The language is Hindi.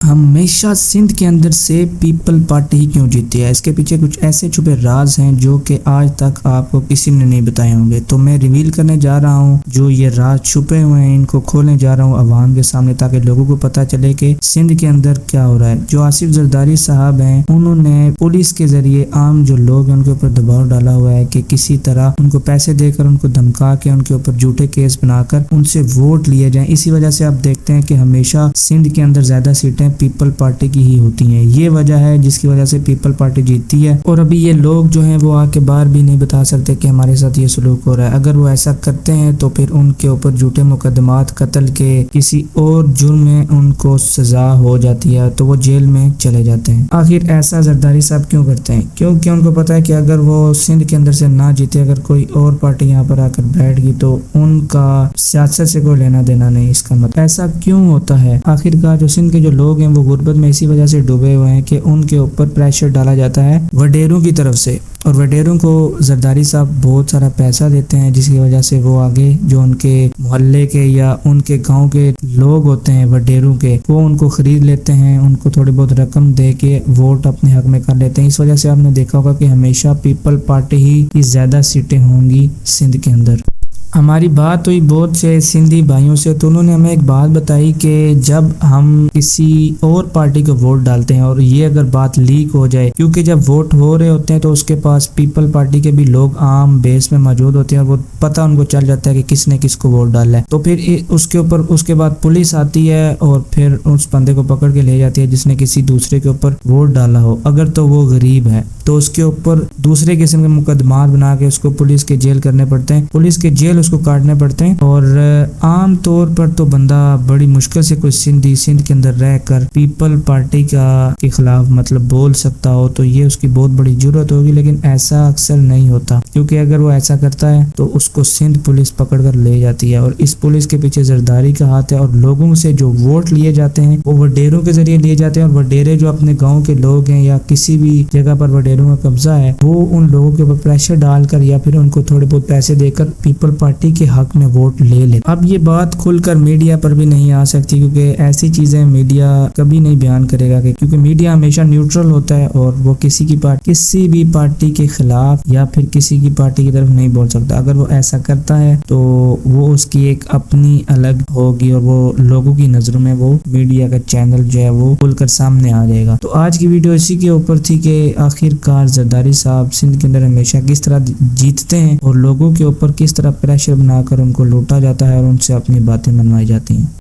हमेशा सिंध के अंदर से पीपल पार्टी ही क्यों जीती है? इसके पीछे कुछ ऐसे छुपे राज हैं जो कि आज तक आपको किसी ने नहीं बताए होंगे। तो मैं रिवील करने जा रहा हूं जो ये राज छुपे हुए हैं, इनको खोलने जा रहा हूं अवाम के सामने, ताकि लोगों को पता चले कि सिंध के अंदर क्या हो रहा है। जो आसिफ जरदारी साहब हैं, उन्होंने पुलिस के जरिए आम जो लोग हैं उनके ऊपर दबाव डाला हुआ है कि किसी तरह उनको पैसे देकर, उनको धमका के, उनके ऊपर झूठे केस बनाकर उनसे वोट लिए जाए। इसी वजह से आप देखते हैं कि हमेशा सिंध के अंदर ज्यादा सीटें पीपल पार्टी की ही होती हैं। ये वजह है जिसकी वजह से पीपल पार्टी जीतती है। और अभी ये लोग जो हैं वो आके बाहर भी नहीं बता सकते कि हमारे साथ ये सलूक हो रहा है। अगर वो ऐसा करते हैं तो फिर उनके ऊपर झूठे मुकदमात, कत्ल के, किसी और जुर्म में उनको सजा हो जाती है तो वो जेल में चले जाते हैं। आखिर ऐसा जरदारी साहब क्यों करते हैं? क्योंकि उनको पता है कि अगर वो सिंध के अंदर से ना जीते, अगर कोई और पार्टी यहाँ पर आकर बैठ गई तो उनका सियासत से कोई लेना देना नहीं। इसका मतलब ऐसा क्यों होता है? आखिरकार जो सिंध के जो लोग हैं वो गुर्बत में इसी वजह से डूबे हुए हैं कि उनके ऊपर प्रेशर डाला जाता है वडेरों की तरफ से, और वडेरों को जरदारी साहब बहुत सारा पैसा देते हैं, जिसकी वजह से वो आगे जो उनके मोहल्ले के या उनके गांव के लोग होते हैं वडेरों के, वो उनको खरीद लेते हैं, उनको थोड़ी बहुत रकम दे के वोट अपने हक में कर लेते हैं। इस वजह से आपने देखा होगा कि हमेशा पीपल पार्टी ही ज्यादा सीटें होंगी सिंध के अंदर। हमारी बात हुई बहुत से सिंधी भाइयों से, तो उन्होंने हमें एक बात बताई कि जब हम किसी और पार्टी को वोट डालते हैं और ये अगर बात लीक हो जाए, क्योंकि जब वोट हो रहे होते हैं तो उसके पास पीपल पार्टी के भी लोग आम बेस में मौजूद होते हैं और वो पता उनको चल जाता है कि किसने किसको वोट डाला है। तो फिर उसके बाद पुलिस आती है और फिर उस बंदे को पकड़ के ले जाती है जिसने किसी दूसरे के ऊपर वोट डाला हो। अगर तो वो गरीब है तो उसके ऊपर दूसरे किस्म के मुकदमात बना के उसको पुलिस के जेल करने पड़ते हैं, पुलिस के जेल उसको काटने पड़ते हैं। और आम तौर पर तो बंदा बड़ी मुश्किल से कोई सिंध के अंदर रहकर पीपल पार्टी के खिलाफ मतलब बोल सकता हो, तो ये उसकी बहुत बड़ी जरूरत होगी। लेकिन ऐसा अक्सर नहीं होता, क्योंकि अगर वो ऐसा करता है तो उसको सिंध पुलिस पकड़ कर ले जाती है। और इस पुलिस के पीछे जरदारी का हाथ है। और लोगों से जो वोट लिए जाते हैं वो वडेरों के जरिए लिए जाते हैं, और वडेरे जो अपने गाँव के लोग हैं या किसी भी जगह पर वडेरों का कब्जा है, वो उन लोगों के ऊपर प्रेशर डालकर या फिर उनको थोड़े बहुत पैसे देकर पीपल पार्टी के हक में वोट ले ले। अब ये बात खुलकर मीडिया पर भी नहीं आ सकती, क्योंकि ऐसी चीजें मीडिया कभी नहीं बयान करेगा, क्योंकि मीडिया हमेशा न्यूट्रल होता है और वो किसी भी पार्टी के खिलाफ या फिर किसी की पार्टी की तरफ नहीं बोल सकता। अगर वो ऐसा करता है तो वो उसकी एक अपनी अलग होगी और वो लोगों की नजरों में वो मीडिया का चैनल जो है वो खुलकर सामने आ जाएगा। तो आज की वीडियो इसी के ऊपर थी कि आखिरकार जरदारी साहब सिंध के अंदर हमेशा किस तरह जीतते हैं और लोगों के ऊपर किस तरह प्रेशर बनाकर उनको लूटा जाता है और उनसे अपनी बातें मनवाई जाती हैं।